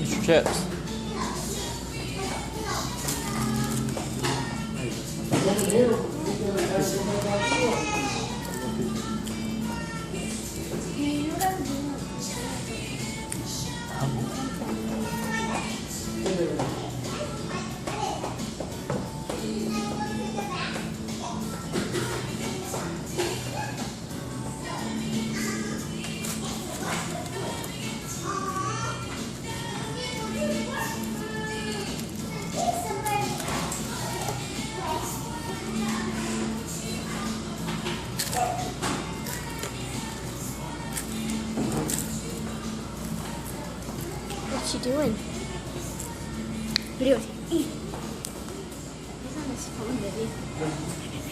Eat your chips. What's she doing? Video. He's on his phone, baby.